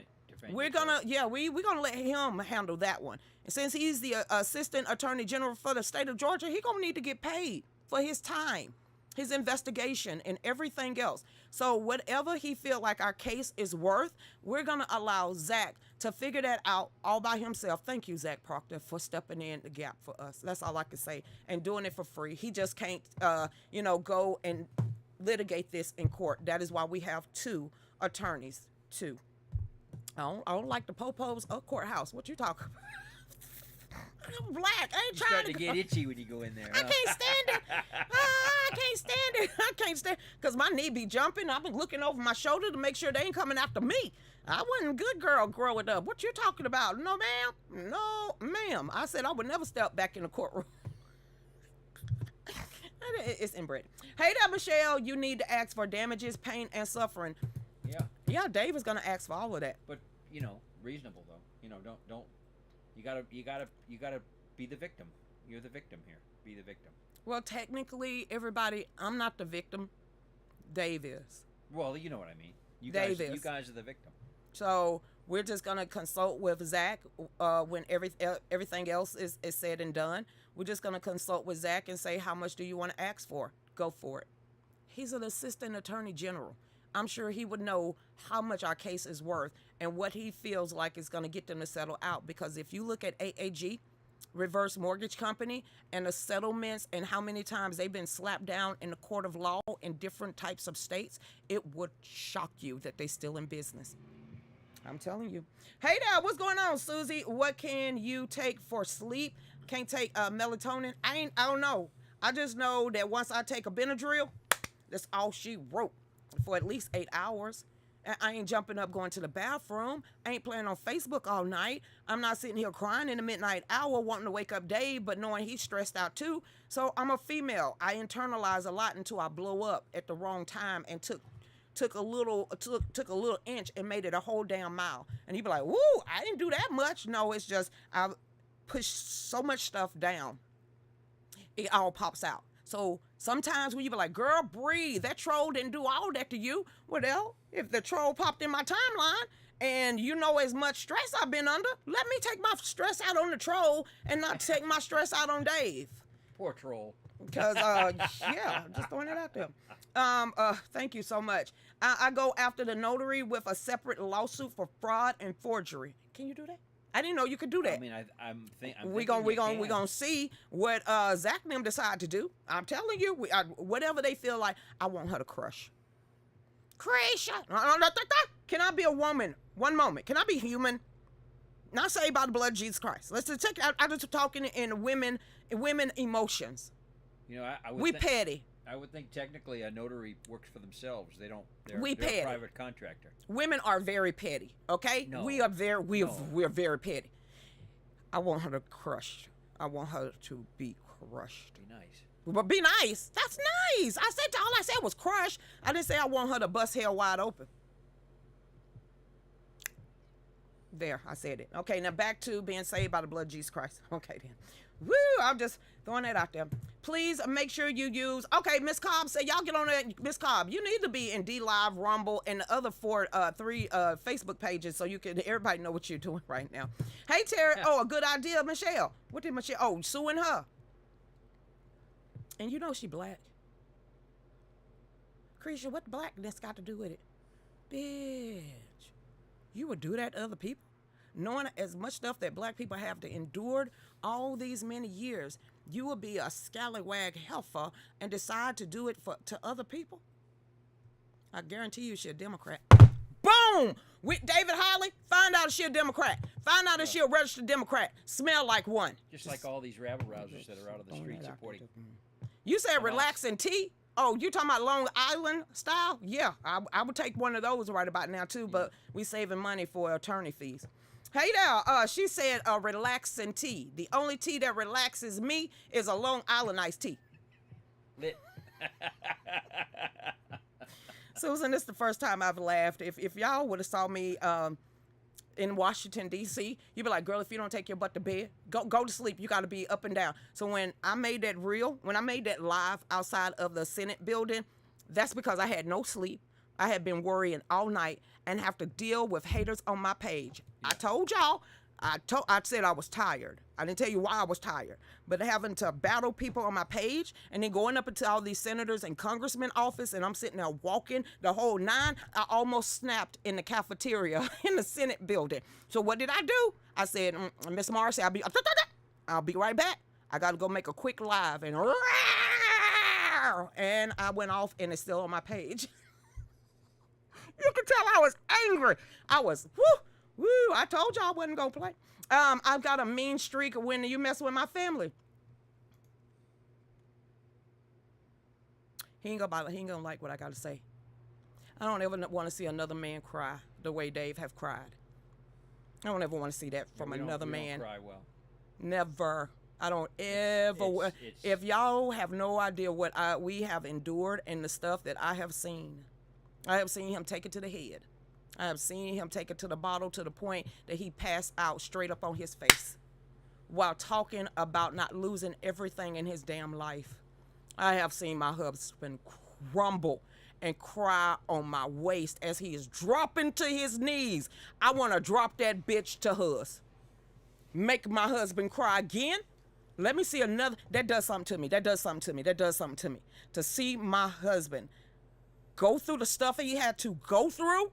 We're going to, we're going to let him handle that one. And since he's the Assistant Attorney General for the state of Georgia, he's going to need to get paid for his time, his investigation, and everything else. So whatever he feel like our case is worth, we're going to allow Zach to figure that out all by himself. Thank you, Zach Proctor, for stepping in the gap for us. That's all I can say. And doing it for free. He just can't, go and litigate this in court. That is why we have 2 attorneys, 2. I don't like the popos or courthouse. What you talking about? I'm black. I ain't You're trying starting to get itchy when you go in there. I can't stand it. I can't stand it. I can't stand it, because my knee be jumping. I've been looking over my shoulder to make sure they ain't coming after me. I wasn't a good girl growing up. What you talking about? No, ma'am. No, ma'am. I said I would never step back in the courtroom. It's inbred. Hey there, Michelle. You need to ask for damages, pain, and suffering. Yeah. Yeah, Dave is gonna ask for all of that. But reasonable though. Don't. You gotta be the victim. You're the victim here. Be the victim. Well, technically, everybody, I'm not the victim. Dave is. Well, you know what I mean. You Dave guys, is. you guys are the victim. So we're just gonna consult with Zach when everything else is said and done. We're just gonna consult with Zach and say, how much do you want to ask for? Go for it. He's an assistant attorney general. I'm sure he would know how much our case is worth and what he feels like is going to get them to settle out. Because if you look at AAG, Reverse Mortgage Company, and the settlements and how many times they've been slapped down in the court of law in different types of states, it would shock you that they're still in business. I'm telling you. Hey there, what's going on, Susie? What can you take for sleep? Can't take melatonin? I don't know. I just know that once I take a Benadryl, that's all she wrote for at least 8 hours. And I ain't jumping up going to the bathroom. I ain't playing on Facebook all night. I'm not sitting here crying in the midnight hour wanting to wake up Dave, but knowing he's stressed out too. So I'm a female. I internalize a lot until I blow up at the wrong time and took a little inch and made it a whole damn mile. And he'd be like, "Woo, I didn't do that much." No, it's just I pushed so much stuff down. It all pops out. So sometimes when you be like, "Girl, breathe. That troll didn't do all that to you." Well, if the troll popped in my timeline and you know as much stress I've been under, let me take my stress out on the troll and not take my stress out on Dave. Poor troll. Because, yeah, just throwing it out there. Thank you so much. I go after the notary with a separate lawsuit for fraud and forgery. Can you do that? I didn't know you could do that. I mean, I'm we gonna see what Zach and them decide to do. I'm telling you, whatever they feel like. I want her to crush. Lucretia, can I be a woman? One moment. Can I be human? Not saved by the blood of Jesus Christ. Let's just take. I just talking in women emotions. I would We petty. I would think technically a notary works for themselves. They don't. We they're petty. a private contractor. Women are very petty. Okay, No. we are very No. we're very petty. I want her to crush. I want her to be crushed. Be nice. But be nice. That's nice. All I said was crush. I didn't say I want her to bust hell wide open. There, I said it. Okay, now back to being saved by the blood of Jesus Christ. Okay then. Woo, I'm just throwing that out there. Please make sure you use, okay, Miss Cobb said, y'all get on that. Miss Cobb, you need to be in D Live, Rumble, and the other three Facebook pages so you can, everybody know what you're doing right now. Hey, Terry. Oh, a good idea, Michelle. What did Michelle, oh, suing her. And you know she black. Lucretia, what blackness got to do with it? Bitch, you would do that to other people? Knowing as much stuff that black people have to endure all these many years, you will be a scallywag heifer and decide to do it to other people? I guarantee you she's a Democrat. Boom! With David Holly, find out if she's a Democrat. Find out if she's a registered Democrat. Smell like one. Just like all these rabble-rousers that are out of the street supporting. You said relaxing tea? Oh, you talking about Long Island style? Yeah, I would take one of those right about now too, but we saving money for attorney fees. Hey there, she said relaxing tea. The only tea that relaxes me is a Long Island iced tea. Lit. Susan, this is the first time I've laughed. If y'all would have saw me in Washington, D.C., you'd be like, girl, if you don't take your butt to bed, go to sleep. You got to be up and down. So when I made that live outside of the Senate building, that's because I had no sleep. I had been worrying all night and have to deal with haters on my page. Yeah. I told y'all, I said I was tired. I didn't tell you why I was tired, but having to battle people on my page and then going up into all these senators and congressmen office, and I'm sitting there walking the whole nine, I almost snapped in the cafeteria in the Senate building. So what did I do? I said, Miss Marcy, I'll be right back. I got to go make a quick live, and I went off, and it's still on my page. You can tell I was angry. I was, woo, I told y'all I wasn't going to play. I've got a mean streak when you mess with my family. He ain't gonna like what I got to say. I don't ever want to see another man cry the way Dave have cried. I don't ever want to see that from another man. Don't cry well. Never. I don't ever. If y'all have no idea what we have endured and the stuff that I have seen him take it to the head. I have seen him take it to the bottle to the point that he passed out straight up on his face while talking about not losing everything in his damn life. I have seen my husband crumble and cry on my waist as he is dropping to his knees. I want to drop that bitch to hers. Make my husband cry again. Let me see another. That does something to me. That does something to me. That does something to me. To see my husband go through the stuff he had to go through.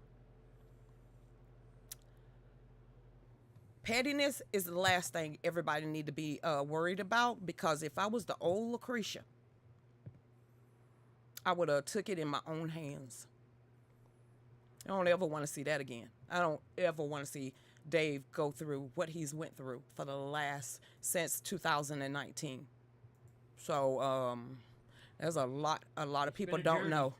Pettiness is the last thing everybody need to be worried about, because if I was the old Lucretia, I would have took it in my own hands. I don't ever want to see that again. I don't ever want to see Dave go through what he's went through for the last, since 2019. So there's a lot of people don't know,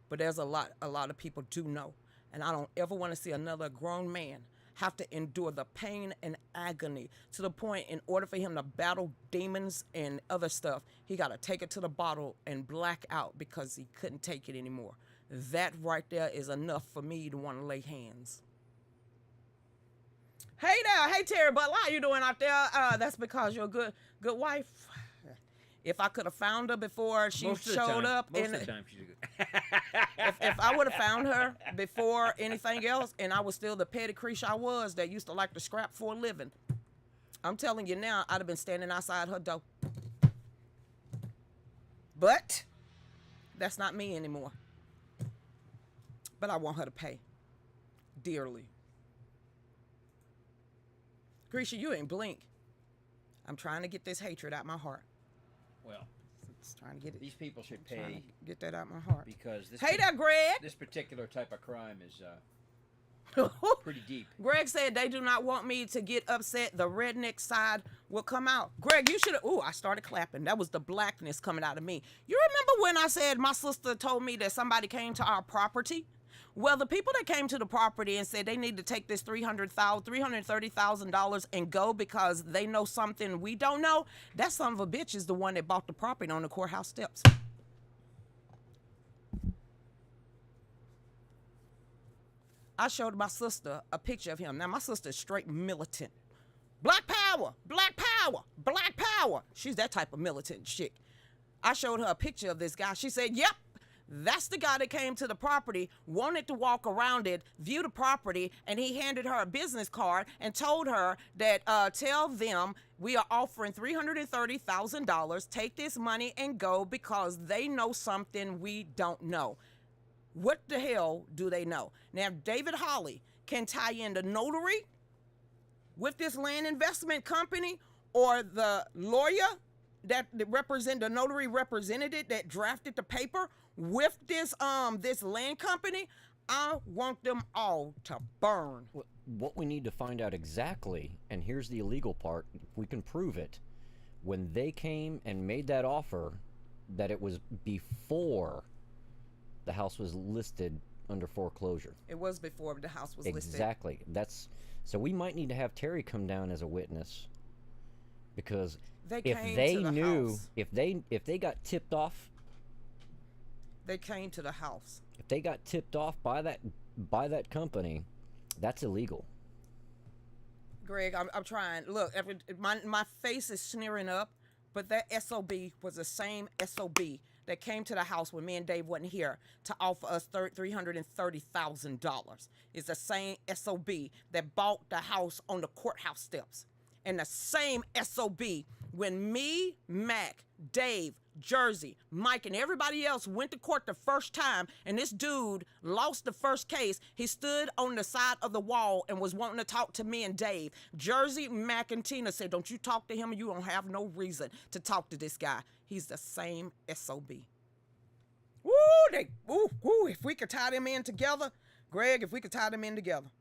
but there's a lot of people do know. And I don't ever want to see another grown man have to endure the pain and agony to the point, in order for him to battle demons and other stuff, he got to take it to the bottle and black out because he couldn't take it anymore. That right there is enough for me to want to lay hands. Hey there, hey Terry Butler, how you doing out there? That's because you're a good wife. If I could have found her before she showed up, most of the time she's good. if I would have found her before anything else, and I was still the petty creature I was that used to like to scrap for a living, I'm telling you now, I'd have been standing outside her door. But that's not me anymore. But I want her to pay dearly. Grisha, you ain't blink. I'm trying to get this hatred out my heart. Well, Just trying to get it. these people should Trying pay to get that out my heart. because this Hey there, Greg. this particular type of crime is pretty deep. Greg said they do not want me to get upset. The redneck side will come out. Greg, you should have. Ooh, I started clapping. That was the blackness coming out of me. You remember when I said my sister told me that somebody came to our property? Well, the people that came to the property and said they need to take this $330,000 and go because they know something we don't know, that son of a bitch is the one that bought the property on the courthouse steps. I showed my sister a picture of him. Now, my sister is straight militant. Black power, black power, black power. She's that type of militant chick. I showed her a picture of this guy. She said, yep, that's the guy that came to the property, wanted to walk around it, view the property, and he handed her a business card and told her that tell them we are offering $330,000. Take this money and go because they know something we don't know. What the hell do they know? Now, David Holly can tie in the notary with this land investment company, or the lawyer that represent the notary representative that drafted the paper with this this land company. I want them all to burn. What we need to find out exactly, and here's the illegal part, if we can prove it, when they came and made that offer, that it was before the house was listed under foreclosure. It was before the house was listed. Exactly. So we might need to have Terry come down as a witness, because They if came they to the knew, house. if they got tipped off, They came to the house. if they got tipped off by that company, that's illegal. Greg, I'm trying. Look, my face is sneering up, but that SOB was the same SOB that came to the house when me and Dave wasn't here to offer us $330,000. It's the same SOB that bought the house on the courthouse steps. And the same SOB when me, Mac, Dave, Jersey, Mike, and everybody else went to court the first time, and this dude lost the first case. He stood on the side of the wall and was wanting to talk to me and Dave. Jersey, Mac, and Tina said, don't you talk to him. You don't have no reason to talk to this guy. He's the same SOB. Woo, if we could tie them in together, Greg, if we could tie them in together,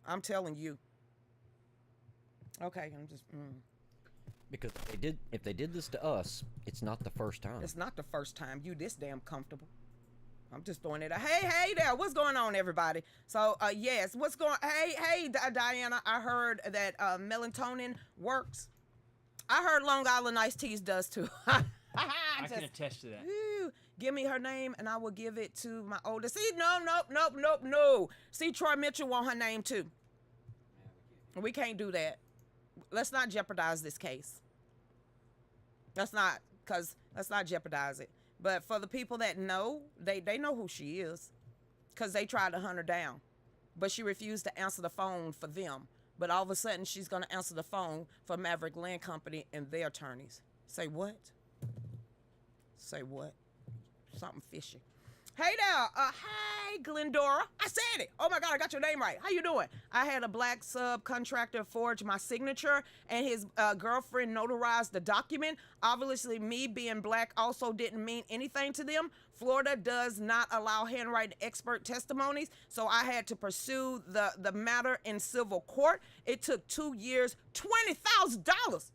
I'm telling you. Okay, I'm just... Because if they did this to us, it's not the first time. It's not the first time. You this damn comfortable. I'm just throwing it out. Hey there. What's going on, everybody? So, yes, what's going... Hey, Diana, I heard that melatonin works. I heard Long Island iced teas does, too. I can attest to that. Ooh, give me her name and I will give it to my oldest. See, no. See, Troy Mitchell want her name too. We can't do that. Let's not jeopardize this case. Let's not jeopardize it. But for the people that know, they know who she is, because they tried to hunt her down. But she refused to answer the phone for them. But all of a sudden, she's going to answer the phone for Maverick Land Company and their attorneys. Say what? Say what? Something fishy. Hey there. Hey, Glendora. I said it. Oh, my God, I got your name right. How you doing? I had a black subcontractor forge my signature, and his girlfriend notarized the document. Obviously, me being black also didn't mean anything to them. Florida does not allow handwriting expert testimonies, so I had to pursue the matter in civil court. It took 2 years, $20,000,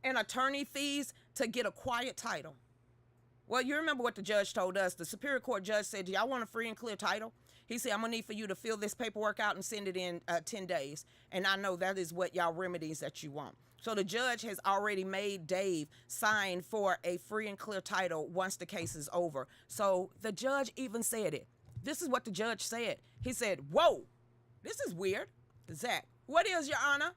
and attorney fees to get a quiet title. Well, you remember what the judge told us. The Superior Court judge said, do y'all want a free and clear title? He said, I'm going to need for you to fill this paperwork out and send it in 10 days. And I know that is what y'all remedies that you want. So the judge has already made Dave sign for a free and clear title once the case is over. So the judge even said it. This is what the judge said. He said, whoa, this is weird. Zach, what is, Your Honor?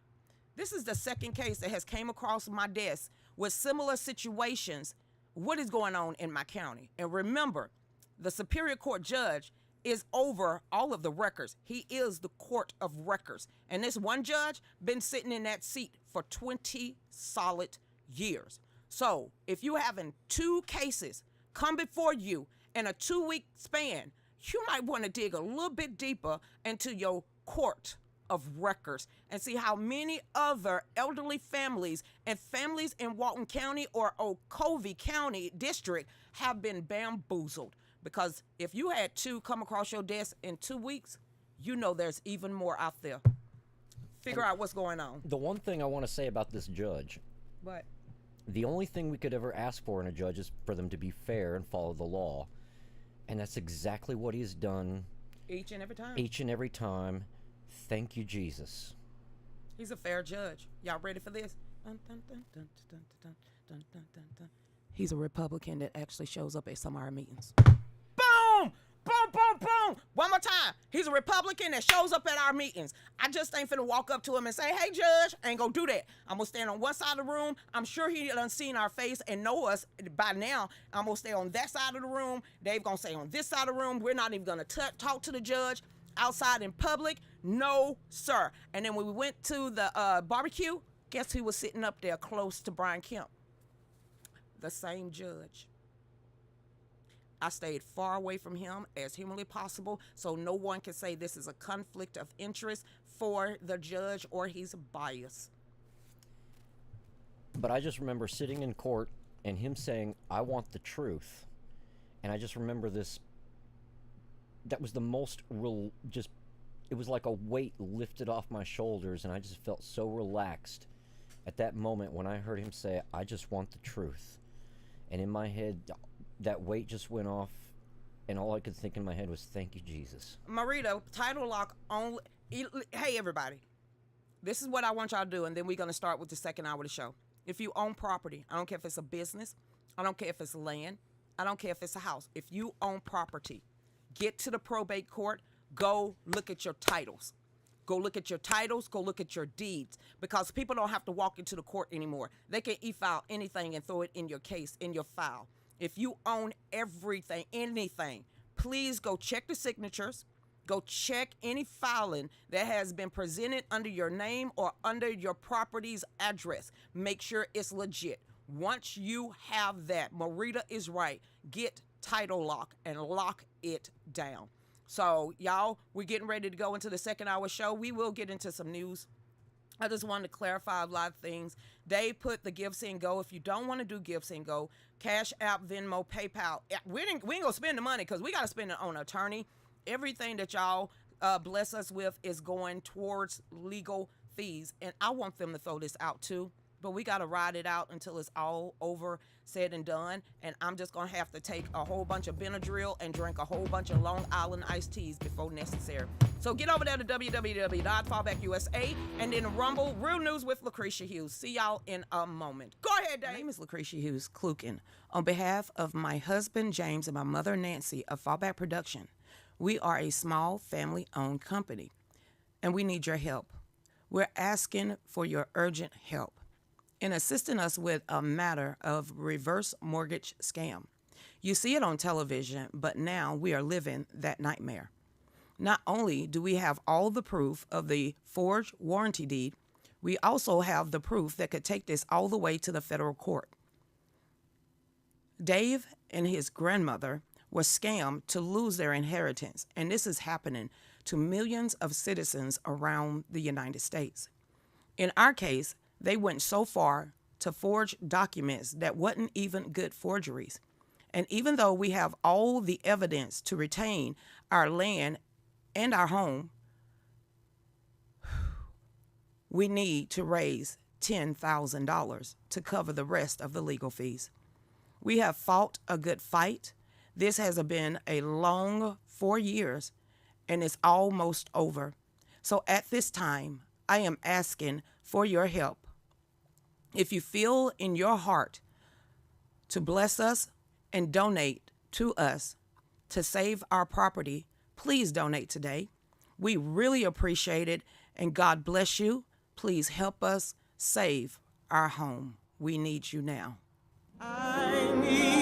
This is the second case that has came across my desk with similar situations. What is going on in my county? And remember, the Superior Court judge is over all of the records. He is the court of records. And this one judge been sitting in that seat for 20 solid years. So if you having 2 cases come before you in a 2-week span, you might want to dig a little bit deeper into your court of records and see how many other elderly families and families in Walton County or Oconee County district have been bamboozled. Because if you had 2 come across your desk in 2 weeks, you know there's even more out there. Figure out what's going on. The one thing I want to say about this judge, What? the only thing we could ever ask for in a judge is for them to be fair and follow the law. And that's exactly what he's done Each and every time. each and every time. Thank you, Jesus. He's a fair judge. Y'all ready for this? Dun, dun, dun, dun, dun, dun, dun, dun, dun, dun. He's a Republican that actually shows up at some of our meetings. Boom! Boom, boom, boom! One more time. He's a Republican that shows up at our meetings. I just ain't finna walk up to him and say, hey, Judge, I ain't gonna do that. I'm gonna stand on one side of the room. I'm sure he done seen our face and know us by now. I'm gonna stay on that side of the room. Dave gonna stay on this side of the room. We're not even gonna talk to the judge outside in public. No, sir. And then when we went to the barbecue, guess who was sitting up there close to Brian Kemp? The same judge. I stayed far away from him as humanly possible so no one can say this is a conflict of interest for the judge or he's biased. But I just remember sitting in court and him saying, I want the truth. And I just remember this. That was the most it was like a weight lifted off my shoulders, and I just felt so relaxed at that moment when I heard him say, I just want the truth. And in my head, that weight just went off, and all I could think in my head was, thank you, Jesus. Marita, title lock only. Hey, everybody. This is what I want y'all to do, and then we're going to start with the second hour of the show. If you own property, I don't care if it's a business, I don't care if it's land, I don't care if it's a house. If you own property, get to the probate court, go look at your titles. Go look at your titles, go look at your deeds, because people don't have to walk into the court anymore. They can e-file anything and throw it in your case, in your file. If you own everything, anything, please go check the signatures, go check any filing that has been presented under your name or under your property's address. Make sure it's legit. Once you have that, Marita is right, get title lock and lock it down. So, y'all, we're getting ready to go into the second hour show. We will get into some news. I just wanted to clarify a lot of things. They put the Give, Send, Go. If you don't want to do Give, Send, Go, Cash App, Venmo, PayPal. We ain't going to spend the money because we got to spend it on an attorney. Everything that y'all bless us with is going towards legal fees. And I want them to throw this out, too. But we got to ride it out until it's all over, said and done. And I'm just going to have to take a whole bunch of Benadryl and drink a whole bunch of Long Island iced teas before necessary. So get over there to www.fallbackusa and then Rumble Real News with Lucretia Hughes. See y'all in a moment. Go ahead, Dave. My name is Lucretia Hughes Klukin. On behalf of my husband, James, and my mother, Nancy, of Fallback Production, we are a small family-owned company, and we need your help. We're asking for your urgent help in assisting us with a matter of reverse mortgage scam. You see it on television, but now we are living that nightmare. Not only do we have all the proof of the forged warranty deed, we also have the proof that could take this all the way to the federal court. Dave and his grandmother were scammed to lose their inheritance, and this is happening to millions of citizens around the United States. In our case, they went so far to forge documents that wasn't even good forgeries. And even though we have all the evidence to retain our land and our home, we need to raise $10,000 to cover the rest of the legal fees. We have fought a good fight. This has been a long 4 years, and it's almost over. So at this time, I am asking for your help. If you feel in your heart to bless us and donate to us to save our property, please donate today. We really appreciate it, and God bless you. Please help us save our home. We need you now. I need